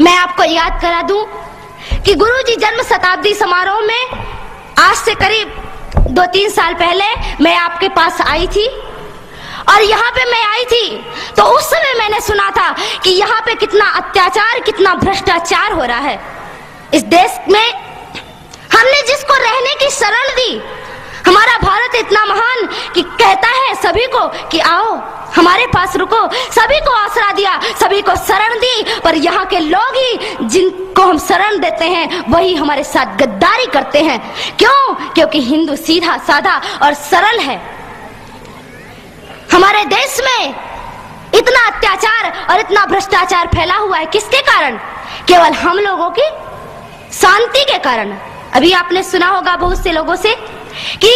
मैं आपको याद करा दूं कि गुरुजी जन्म शताब्दी समारोह में आज से करीब 2-3 साल पहले मैं आपके पास आई थी और यहाँ पे मैं आई थी तो उस समय मैंने सुना था कि यहाँ पे कितना अत्याचार, कितना भ्रष्टाचार हो रहा है इस देश में। हमने जिसको रहने की शरण दी, हमारा भारत इतना महान कि कहता है सभी को कि आओ हमारे पास रुको, सभी को आसरा दिया, सभी को शरण दी, पर यहाँ के लोग ही जिनको हम शरण देते हैं वही हमारे साथ गद्दारी करते हैं। क्यों? क्योंकि हिंदू सीधा साधा और सरल है। हमारे देश में इतना अत्याचार और इतना भ्रष्टाचार फैला हुआ है, किसके कारण? केवल हम लोगों की शांति के कारण। अभी आपने सुना होगा बहुत से लोगों से कि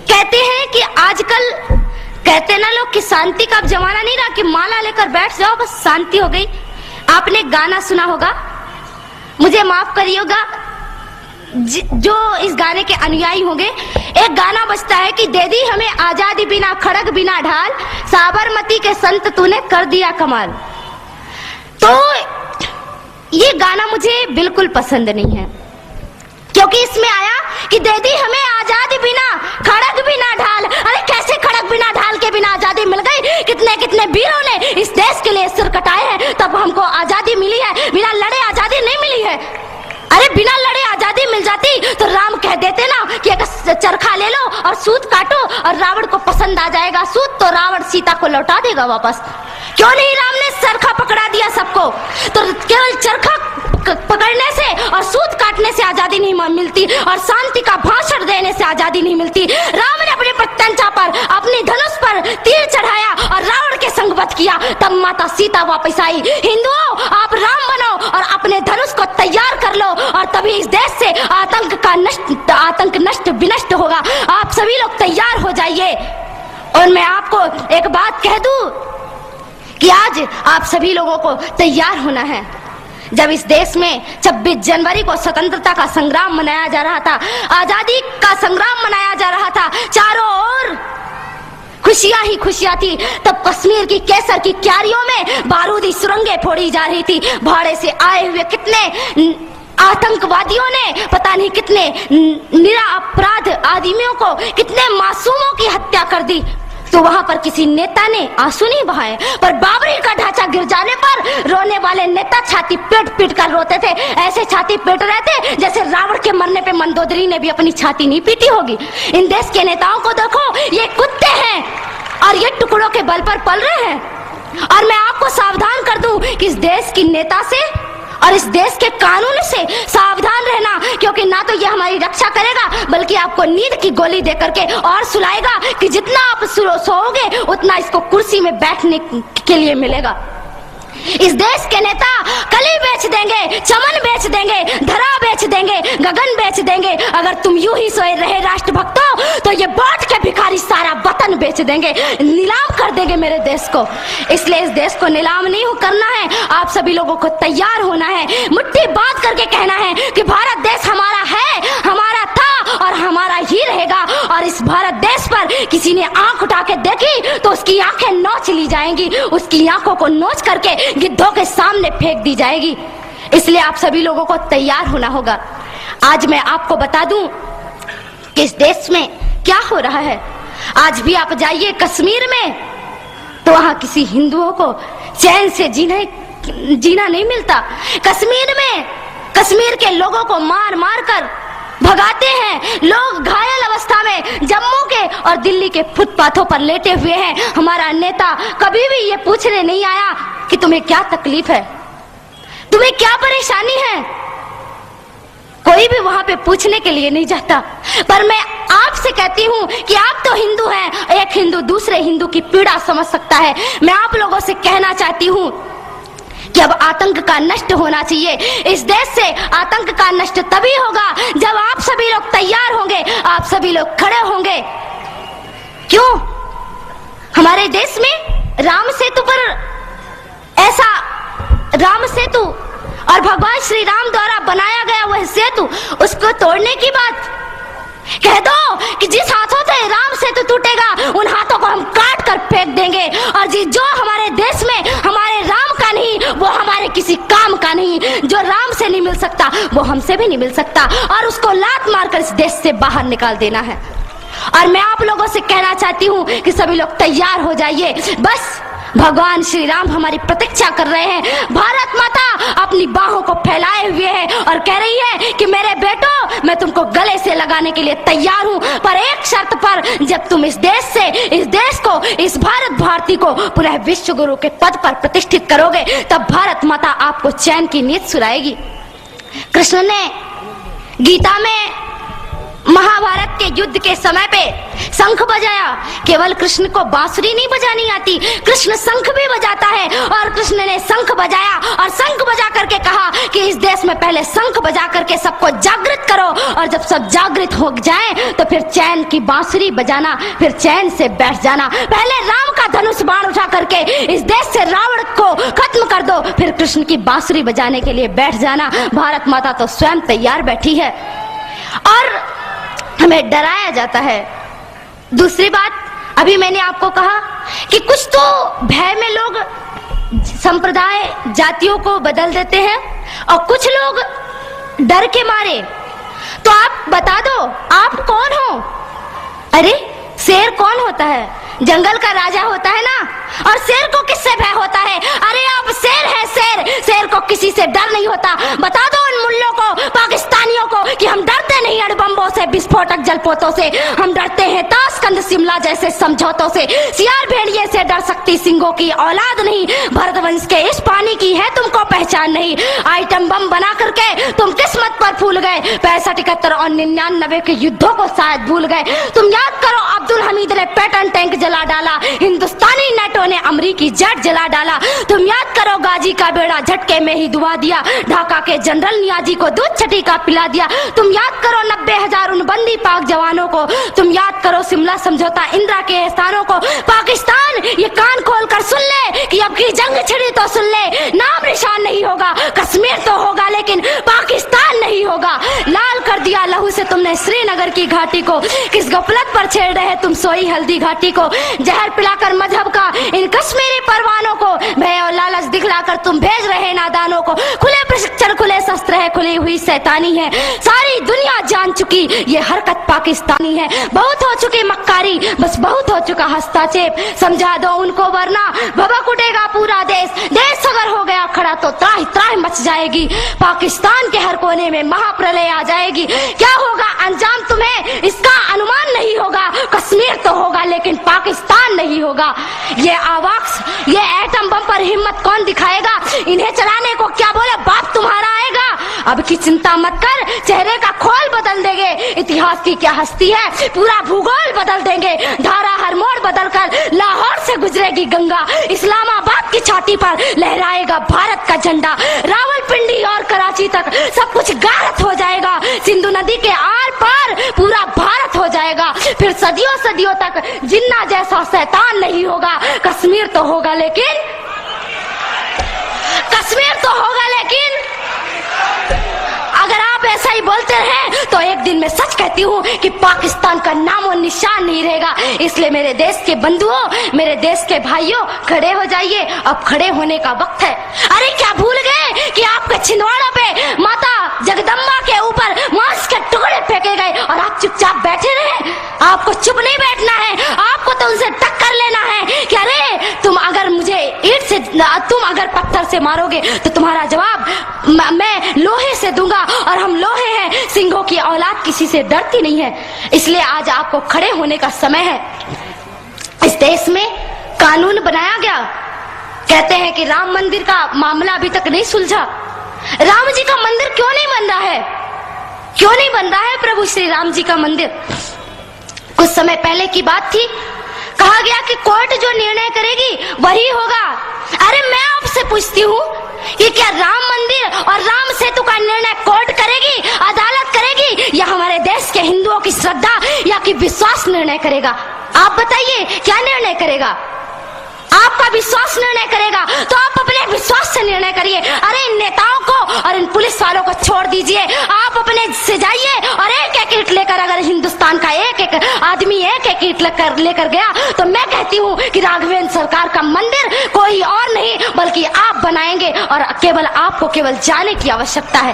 कहते हैं कि आजकल कहते ना लोग कि शांति का अब जमाना नहीं रहा कि माला लेकर बैठ जाओ बस शांति हो गई। आपने गाना सुना होगा, मुझे माफ करिएगा जो इस गाने के अनुयायी होंगे, एक गाना बजता है कि दे दी हमें आजादी बिना खड़ग बिना ढाल, साबरमती के संत तूने कर दिया कमाल। तो ये गाना मुझे बिल्कुल पसंद नहीं है, क्योंकि इसमें आया कि दे दी हमें आजादी बिना खड़ग बिना ढाल। अरे कैसे खड़ग बिना ढाल के बिना आजादी मिल गई? कितने कितने वीरों ने इस देश के लिए सिर कटाए हैं तब हमको आजादी मिली है, बिना लड़े आजादी नहीं मिली है। अरे बिना लड़े आजादी मिल जाती तो राम कह देते ना कि एक चरखा ले लो और सूत काटो और रावण को पसंद आ जाएगा सूत तो रावण सीता को लौटा देगा वापस। क्यों नहीं राम ने चरखा पकड़ा दिया सबको? तो केवल चरखा पकड़ने से और सूत काटने से आजादी नहीं मिलती और शांति का भाषण देने से आजादी नहीं मिलती। राम ने अपने प्रत्यंचा पर अपनी धनुष पर तीर चढ़ाया और रावण के संग वध किया, तब माता सीता वापस आई। हिंदुओं, आप राम बनो और अपने धनुष को तैयार कर लो और तभी इस देश से आतंक नष्ट विनष्ट होगा। आप सभी लोग तैयार हो जाइए। और मैं आपको एक बात कह दूं कि आज आप सभी लोगों को तैयार होना है। जब इस देश में 26 जनवरी को स्वतंत्रता का संग्राम मनाया जा रहा था, आजादी का संग्राम मनाया जा रहा था, चारों ओर खुशियां ही खुशियां थी, तब कश्मीर की केसर की क्यारियों में बारूदी सुरंगें फोड़ी जा रही थी। भाड़े से आए हुए कितने आतंकवादियों ने पता नहीं कितने निरपराध आदमियों को, कितने मासूमों की हत्या कर दी। तो वहां पर किसी नेता ने आंसू नहीं बहाए, पर बाबरी का ढांचा गिर जाने पर रोने वाले नेता छाती पीट पीट कर रोते थे। ऐसे छाती पीट रहे थे जैसे रावण के मरने पे मंदोदरी ने भी अपनी छाती नहीं पीटी होगी। इन देश के नेताओं को देखो, ये कुत्ते हैं और ये टुकड़ों के बल पर पल रहे हैं। और मैं आपको सावधान कर दूं कि इस देश की नेता से और इस देश के कानून से सावधान रहना, क्योंकि ना तो ये हमारी रक्षा करेगा बल्कि आपको नींद की गोली दे करके और सुलाएगा कि जितना आप सोओगे उतना इसको कुर्सी में बैठने के लिए मिलेगा। इस देश के नेता कली बेच देंगे, चमन बेच देंगे, धरा बेच देंगे, गगन बेच देंगे। अगर तुम यूं ही सोए रहे राष्ट्रभक्तों तो ये बांट के भिखारी सारा वतन बेच देंगे, नीलाम कर देंगे मेरे देश को। इसलिए इस देश को नीलाम नहीं करना है, आप सभी लोगों को तैयार होना है, मुट्ठी बांध करके कहना है कि भारत देश हमारा है, हमारा था और हमारा ही रहेगा। और इस भारत देश पर किसी ने आंख उठा के देखी तो उसकी आंखें नोच ली जाएंगी, उसकी आंखों को नोच करके गिद्धों के सामने फेंक दी जाएगी। इसलिए आप सभी लोगों को तैयार होना होगा। आज मैं आपको बता दूं कि इस देश में क्या हो रहा है। आज भी आप जाइए कश्मीर में तो वहां किसी हिंदुओं को चैन से जीना नहीं मिलता। कश्मीर में कश्मीर के लोगों को मार मार कर भगाते हैं, लोग घायल अवस्था में जम्मू के और दिल्ली के फुटपाथों पर लेटे हुए हैं। हमारा नेता कभी भी ये पूछने नहीं आया कि तुम्हें क्या तकलीफ है, तुम्हें क्या परेशानी है, कोई भी वहां पे पूछने के लिए नहीं जाता। पर मैं आपसे कहती हूं कि आप तो हिंदू हैं, एक हिंदू दूसरे हिंदू की पीड़ा समझ सकता है। मैं आप लोगों से कहना चाहती हूं कि अब आतंक का नष्ट होना चाहिए। इस देश से आतंक का नष्ट तभी होगा जब आप सभी लोग तैयार होंगे, आप सभी लोग खड़े होंगे। क्यों? हमारे देश में राम सेतु पर ऐसा राम सेतु और भगवान श्री राम द्वारा बनाया गया वह सेतु, उसको तोड़ने की बात कह दो कि जिस हाथों से राम सेतु टूटेगा उन हाथों को हम काट कर फेंक देंगे। और जो हमारे देश में हमारे राम का नहीं वो हमारे किसी काम का नहीं नहीं, जो राम से नहीं मिल सकता वो हमसे भी नहीं मिल सकता, और उसको लात मारकर इस देश से बाहर निकाल देना है। और मैं आप लोगों से कहना चाहती हूँ कि सभी लोग तैयार हो जाइए, बस भगवान श्री राम हमारी प्रतीक्षा कर रहे हैं। भारत माता अपनी बाहों को फैलाए हुए है और कह रही है कि मेरे बेटो, मैं तुमको गले से लगाने के लिए तैयार हूँ, पर एक शर्त पर, जब तुम इस देश को, इस भारत भारती को पुनः विश्व गुरु के पद पर प्रतिष्ठित करोगे, तब भारत माता आपको चैन की नींद सुलाएगी। कृष्ण ने गीता में महाभारत के युद्ध के समय पे शंख बजाया। केवल कृष्ण को बांसुरी नहीं बजानी आती, कृष्ण शंख भी बजाता है। और कृष्ण ने शंख बजाया और शंख बजा करके कहा कि इस देश में पहले शंख बजा करके सबको जागृत करो, और जब सब जागृत हो जाएं तो फिर चैन की बांसुरी बजाना, फिर चैन से बैठ जाना। पहले राम का धनुष बाण उठा करके इस देश से रावण को खत्म कर दो, फिर कृष्ण की बांसुरी बजाने के लिए बैठ जाना। भारत माता तो स्वयं तैयार बैठी है और हमें डराया जाता है। दूसरी बात, अभी मैंने आपको कहा कि कुछ तो भय में लोग संप्रदाय जातियों को बदल देते हैं और कुछ लोग डर के मारे। तो आप बता दो, आप कौन हो? अरे शेर कौन होता है? जंगल का राजा होता है ना। और शेर को किससे भय होता है? अरे आप शेर है, शेर को किसी से डर नहीं होता। बता दो उन मुल्लों को, पाकिस्तानियों को कि हम डरते नहीं अणुबम्बों से, विस्फोटक जलपोतों से, हम डरते हैं ताशकंद शिमला जैसे समझौतों से। सियार भेड़िए से डर सकती सिंगों की औलाद नहीं, भरतवंश के इस पानी की है तुमको पहचान नहीं। आइटम बम बना करके तुम किस्मत पर फूल गए, 65, 71 और 99 के युद्धों को शायद भूल गए। तुम याद करो, अब्दुल हमीद ने पैटर्न टैंक जला डाला, हिंदुस्तानी नेटो ने अमरीकी जेट जला डाला। तुम याद करो, गाजी का बेड़ा झटके में ही डुबा दिया, ढाका के जनरल नियाजी को दूध छटी का पिला दिया। तुम याद करो 90,000 उन बंदी पाक जवानों को। तुम याद करो शिमला समझौता, इंदिरा के एहसानों को। पाकिस्तान ये कान खोल कर सुन ले कि अब की जंग छिड़ी तो सुन ले, नाम निशान नहीं होगा, कश्मीर तो होगा लेकिन पाकिस्तान नहीं होगा। लाल कर दिया लहू से तुमने श्रीनगर की घाटी को, किस गफलत पर छेड़ रहे तुम सोई हल्दी घाटी को। जहर पिलाकर मजहब का इन कश्मीरी परवानों को, भय और लालच दिखलाकर तुम भेज रहे नादानों को। खुले प्रशिक्षण, खुले शस्त्र है, खुली हुई शैतानी है, सारी दुनिया जान चुकी ये हरकत पाकिस्तानी है। बहुत हो चुकी मक्कारी, बस बहुत हो चुका हस्तक्षेप, समझा दो उनको वरना भभक उठेगा पूरा देश। देश अगर हो गया खड़ा तो त्राहि त्राहि मच जाएगी, पाकिस्तान के हर कोने में महाप्रलय आ जाएगी। क्या होगा अंजाम तुम्हें इसका अनुमान नहीं होगा। कश्मीर तो होगा लेकिन पाकिस्तान नहीं होगा। ये आवाक्स, ये एटम बम पर हिम्मत कौन दिखाएगा? इन्हें चलाने को क्या बोले बाप तुम्हारा आएगा। अब की चिंता मत कर, चेहरे का खोल बदल देंगे, इतिहास की क्या हस्ती है, पूरा भूगोल बदल देंगे। धारा हर मोड़ बदल कर लाहौर से गुजरेगी गंगा, इस्लामाबाद की छाती पर लहराएगा भारत का झंडा। रावलपिंडी और कराची तक सब कुछ गारत हो जाएगा, सिंधु नदी के आर पार पूरा भारत हो जाएगा। फिर सदियों सदियों तक जिन्ना जैसा शैतान नहीं होगा। कश्मीर तो होगा लेकिन, कश्मीर तो होगा लेकिन अगर आप ऐसा ही बोलते हैं तो एक दिन मैं सच कहती हूँ कि पाकिस्तान का नामो निशान नहीं रहेगा। इसलिए मेरे देश के बंधुओं, मेरे देश के भाइयों, खड़े हो जाइए, अब खड़े होने का वक्त है। अरे क्या भूल गए कि आपके छिंदवाड़ा पे माता जगदम्बा के ऊपर मांस के टुकड़े फेंके गए और आप चुपचाप बैठे रहे? आपको चुप नहीं बैठना है, आपको तो उनसे टक्कर लेना है कि अरे तुम अगर मुझे ईंट से, तुम अगर पत्थर से मारोगे तो तुम्हारा जवाब मैं लोहे से दूंगा, और हम लोहे हैं, सिंहों की औलाद किसी से डरती नहीं है। इसलिए आज आपको खड़े होने का समय है। इस देश में कानून बनाया गया, कहते हैं कि राम मंदिर का मामला अभी तक नहीं सुलझा। राम जी का मंदिर क्यों नहीं बन रहा है? क्यों नहीं बन रहा है प्रभु श्री राम जी का मंदिर? कुछ समय पहले की बात थी, कहा गया कि कोर्ट जो निर्णय करेगी वही होगा। अरे मैं आपसे पूछती हूँ कि क्या राम मंदिर और राम सेतु का निर्णय कोर्ट करेगी, अदालत करेगी, या हमारे देश के हिंदुओं की श्रद्धा या कि विश्वास निर्णय करेगा? आप बताइए क्या निर्णय करेगा? आपका विश्वास निर्णय करेगा तो आप अपने विश्वास से निर्णय करिए। अरे इन नेताओं को और इन पुलिस वालों को छोड़ दीजिए, आप अपने से जाइए और एक एक ईंट लेकर अगर हिंदुस्तान का एक एक आदमी एक एक ईंट लेकर गया तो मैं कहती हूँ कि राघवेंद्र सरकार का मंदिर कोई और नहीं बल्कि आप बनाएंगे, और केवल आपको केवल जाने की आवश्यकता है।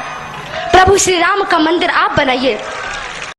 प्रभु श्री राम का मंदिर आप बनाइए।